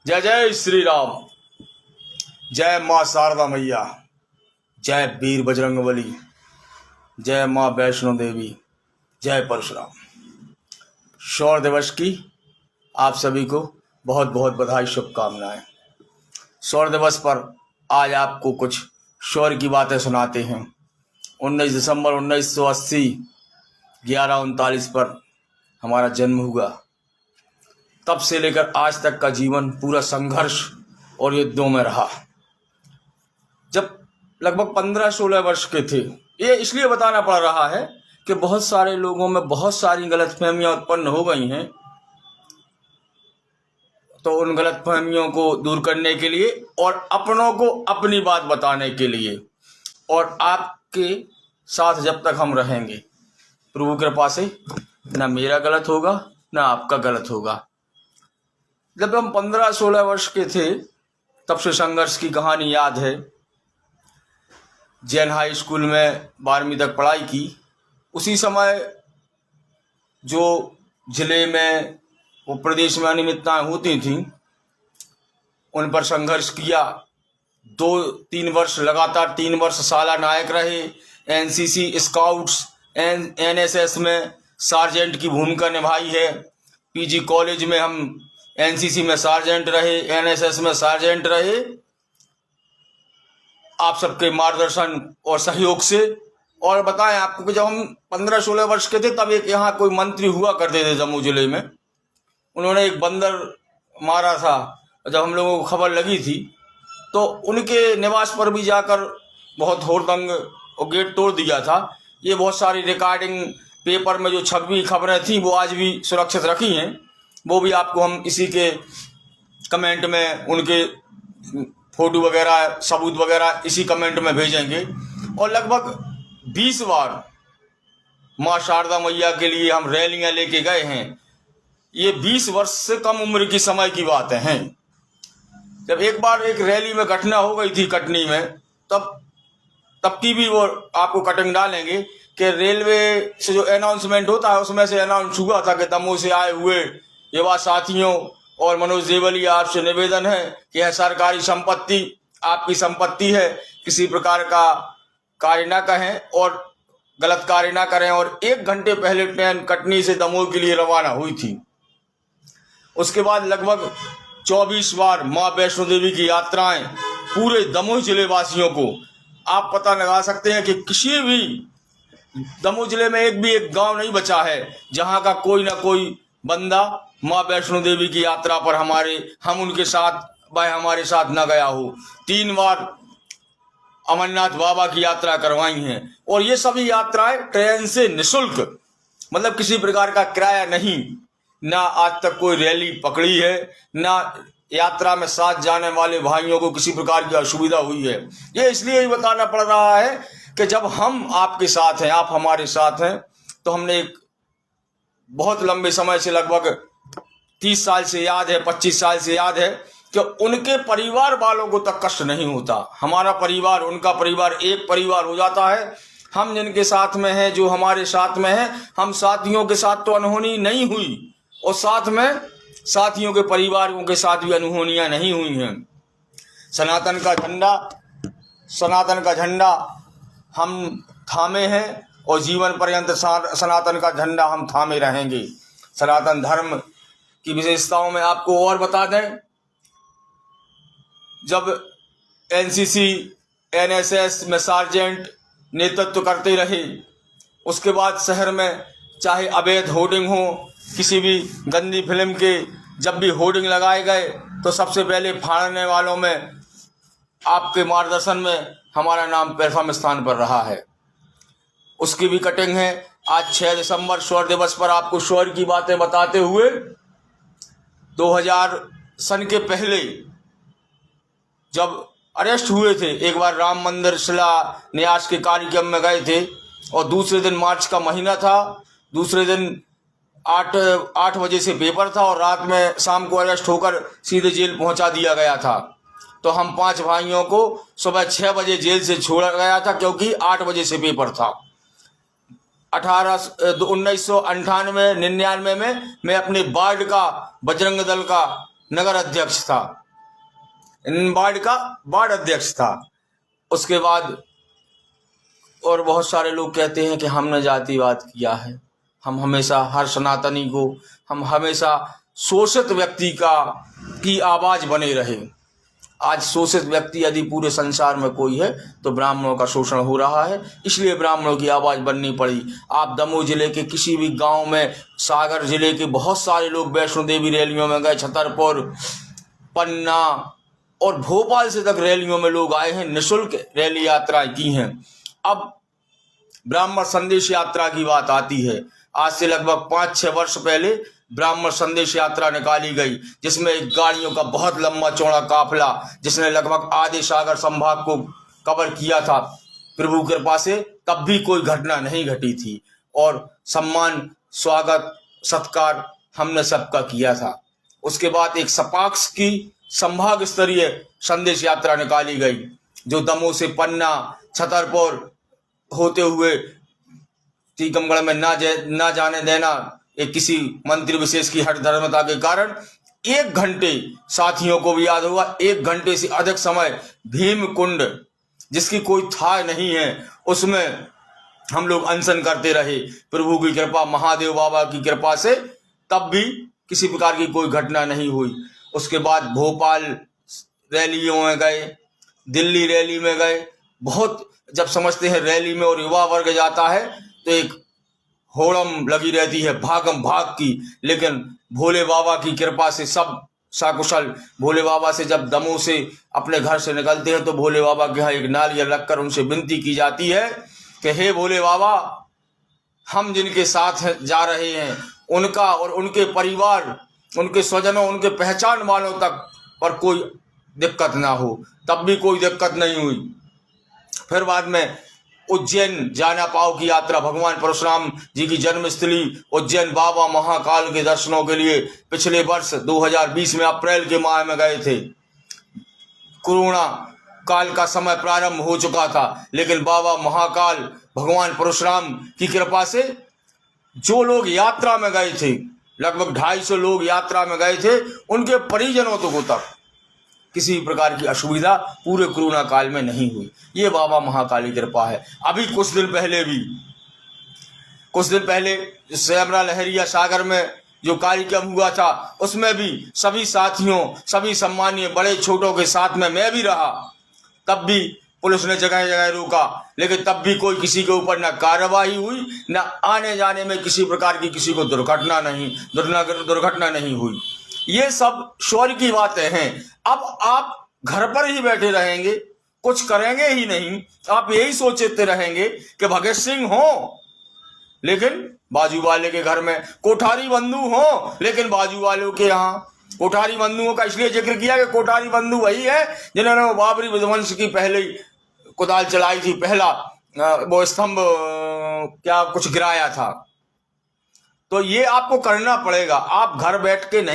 जय जय श्री राम। जय माँ शारदा मैया, जय वीर बजरंगबली, जय माँ वैष्णो देवी, जय परशुराम। शौर्य दिवस की आप सभी को बहुत बहुत बधाई, शुभकामनाएं। शौर्य दिवस पर आज आपको कुछ शौर्य की बातें सुनाते हैं। 19 दिसंबर 1980 11:39 पर हमारा जन्म हुआ। तब से लेकर आज तक का जीवन पूरा संघर्ष और युद्धों में रहा। जब लगभग 15-16 वर्ष के थे, ये इसलिए बताना पड़ रहा है कि बहुत सारे लोगों में बहुत सारी गलतफहमियां उत्पन्न हो गई हैं। तो उन गलतफहमियों को दूर करने के लिए और अपनों को अपनी बात बताने के लिए और आपके साथ जब तक हम रहेंगे, प्रभु कृपा से ना मेरा गलत होगा ना आपका गलत होगा। जब हम 15-16 वर्ष के थे तब से संघर्ष की कहानी याद है। जैन हाई स्कूल में 12वीं तक पढ़ाई की। उसी समय जो जिले में वो प्रदेश में अनियमितताएं होती थीं, उन पर संघर्ष किया। 2-3 वर्ष लगातार 3 वर्ष साला नायक रहे। एनसीसी, स्काउट्स, एनएसएस में सार्जेंट की भूमिका निभाई है। पीजी कॉलेज में हम एनसीसी में सार्जेंट रहे, एनएसएस में सार्जेंट रहे। आप सबके मार्गदर्शन और सहयोग से। और बताएं आपको कि जब हम 15-16 वर्ष के थे तब एक यहाँ कोई मंत्री हुआ करते थे जम्मू जिले में। उन्होंने एक बंदर मारा था। जब हम लोगों को खबर लगी थी तो उनके निवास पर भी जाकर बहुत होड़दंग और गेट तोड़ दिया था। ये बहुत सारी रिकॉर्डिंग पेपर में जो छपी खबरें थी वो आज भी सुरक्षित रखी हैं। वो भी आपको हम इसी के कमेंट में उनके फोटो वगैरह, सबूत वगैरह इसी कमेंट में भेजेंगे। और लगभग 20 बार माँ शारदा मैया के लिए हम रैलियां लेके गए हैं। ये 20 वर्ष से कम उम्र की समय की बातें हैं। जब एक बार एक रैली में घटना हो गई थी कटनी में, तब की भी वो आपको कटिंग डालेंगे कि रेलवे से जो अनाउंसमेंट होता है उसमें से अनाउंस हुआ था कि दमोह से आए हुए युवा साथियों और मनोज देवलिया, आपसे निवेदन है कि यह सरकारी संपत्ति आपकी संपत्ति है, किसी प्रकार का कार्य ना कहें और गलत कार्य ना करें। और 1 घंटे पहले ट्रेन कटनी से दमोह के लिए रवाना हुई थी। उसके बाद लगभग 24 बार माँ वैष्णो देवी की यात्राएं पूरे दमोह जिले वासियों को, आप पता लगा सकते हैं कि किसी भी दमोह जिले में एक गांव नहीं बचा है जहां का कोई ना कोई बंदा माँ वैष्णो देवी की यात्रा पर हम उनके साथ हमारे साथ न गया हो। 3 बार अमरनाथ बाबा की यात्रा करवाई हैं। और ये सभी यात्राएं ट्रेन से निःशुल्क, मतलब किसी प्रकार का किराया नहीं। ना आज तक कोई रैली पकड़ी है, ना यात्रा में साथ जाने वाले भाइयों को किसी प्रकार की असुविधा हुई है। ये इसलिए ही बताना पड़ रहा है कि जब हम आपके साथ हैं, आप हमारे साथ हैं, तो हमने एक बहुत लंबे समय से, लगभग 30 साल से याद है, 25 साल से याद है कि उनके परिवार वालों को तक कष्ट नहीं होता। हमारा परिवार, उनका परिवार एक परिवार हो जाता है। हम जिनके साथ में हैं, जो हमारे साथ में हैं, हम साथियों के साथ तो अनहोनी नहीं हुई और साथ में साथियों के परिवारों के साथ भी अनहोनियां नहीं हुई हैं। सनातन का झंडा हम थामे हैं और जीवन पर्यंत सनातन का झंडा हम थामे रहेंगे। सनातन धर्म की विशेषताओं में आपको और बता दें, जब एनसीसी, एनएसएस में सार्जेंट नेतृत्व करते रहे, उसके बाद शहर में चाहे अवैध होर्डिंग हो, किसी भी गंदी फिल्म के जब भी होर्डिंग लगाए गए तो सबसे पहले फाड़ने वालों में आपके मार्गदर्शन में हमारा नाम प्रथम स्थान पर रहा है। उसकी भी कटिंग है। आज 6 दिसंबर शौर्य दिवस पर आपको शौर्य की बातें बताते हुए 2000 सन के पहले जब अरेस्ट हुए थे, एक बार राम मंदिर शिलान्यास के कार्यक्रम में गए थे और दूसरे दिन मार्च का महीना था, दूसरे दिन 8 बजे से पेपर था और रात में शाम को अरेस्ट होकर सीधे जेल पहुंचा दिया गया था। तो हम 5 भाइयों को सुबह 6 बजे जेल से छोड़ा गया था क्योंकि 8 बजे से पेपर था। 1998-99 में मैं अपने वार्ड का बजरंग दल का नगर अध्यक्ष था, वार्ड का वार्ड अध्यक्ष था। उसके बाद और बहुत सारे लोग कहते हैं कि हमने जातिवाद किया है। हम हमेशा हर सनातनी को, हम हमेशा शोषित व्यक्ति की आवाज बने रहे। आज शोषित व्यक्ति यदि पूरे संसार में कोई है तो ब्राह्मणों का शोषण हो रहा है, इसलिए ब्राह्मणों की आवाज़ बननी पड़ी। आप दमोह जिले के किसी भी गांव में, सागर जिले के बहुत सारे लोग वैष्णो देवी रैलियों में गए, छतरपुर, पन्ना और भोपाल से तक रैलियों में लोग आए हैं, निःशुल्क रैली यात्राएं की हैं। अब ब्राह्मण संदेश यात्रा की बात आती है। आज से लगभग 5-6 वर्ष पहले ब्राह्मण संदेश यात्रा निकाली गई, जिसमें एक गाड़ियों का बहुत लंबा चौड़ा काफिला, जिसने लगभग आधे सागर संभाग को कवर किया था। प्रभु कृपा से तब भी कोई घटना नहीं घटी थी और सम्मान, स्वागत, सत्कार हमने सबका किया था। उसके बाद एक सपाक्स की संभाग स्तरीय संदेश यात्रा निकाली गई, जो दमोह से पन्ना, छतरपुर होते हुए टीकमगढ़ में ना जाने देना एक किसी मंत्री विशेष की हठ धर्मता के कारण 1 घंटे, साथियों को भी याद होगा, 1 घंटे से अधिक समय भीम कुंड, जिसकी कोई था नहीं है, उसमें हम लोग अनशन करते रहे। प्रभु की कृपा, महादेव बाबा की कृपा से तब भी किसी प्रकार की कोई घटना नहीं हुई। उसके बाद भोपाल रैलियों में गए, दिल्ली रैली में गए। बहुत जब समझते हैं रैली में और युवा वर्ग जाता है तो एक होड़म लगी रहती है, भागम भाग की, लेकिन भोले बाबा की कृपा से सब सकुशल। भोले बाबा से जब दमोह से अपने घर से निकलते हैं तो भोले बाबा के यहाँ एक नारियल रखकर उनसे विनती की जाती है कि हे भोले बाबा, हम जिनके साथ जा रहे हैं उनका और उनके परिवार, उनके स्वजनों, उनके पहचान वालों तक पर कोई दिक्कत ना हो। तब भी कोई दिक्कत नहीं हुई। फिर बाद में उज्जैन जाना पाव की यात्रा, भगवान परशुराम जी की जन्मस्थली उज्जैन बाबा महाकाल के दर्शनों के लिए पिछले वर्ष 2020 में अप्रैल के माह में गए थे। कोरोना काल का समय प्रारंभ हो चुका था, लेकिन बाबा महाकाल भगवान परशुराम की कृपा से जो लोग यात्रा में गए थे, लगभग 250 लोग यात्रा में गए थे, उनके परिजनों को तक किसी प्रकार की असुविधा पूरे कोरोना काल में नहीं हुई। ये बाबा महाकाली कृपा है। अभी कुछ दिन पहले सैमरा लहरिया सागर में जो कार्यक्रम हुआ था, उसमें भी सभी साथियों, सभी सम्मानीय बड़े छोटों के साथ में मैं भी रहा। तब भी पुलिस ने जगह जगह रोका, लेकिन तब भी कोई किसी के ऊपर न कार्रवाई हुई, न आने जाने में किसी प्रकार की किसी को दुर्घटना नहीं हुई। ये सब शौर्य की बातें हैं। अब आप घर पर ही बैठे रहेंगे, कुछ करेंगे ही नहीं, आप यही सोचते रहेंगे कि भगत सिंह हो लेकिन बाजू वाले के घर में, कोठारी बंधु हो लेकिन बाजू वालों के यहाँ। कोठारी बंधुओं का इसलिए जिक्र किया कि कोठारी बंधु वही है जिन्होंने वो बाबरी विध्वंस की पहले कुदाल चलाई थी, पहला वो स्तंभ क्या कुछ गिराया था। तो ये आपको करना पड़ेगा। आप घर बैठ के नहीं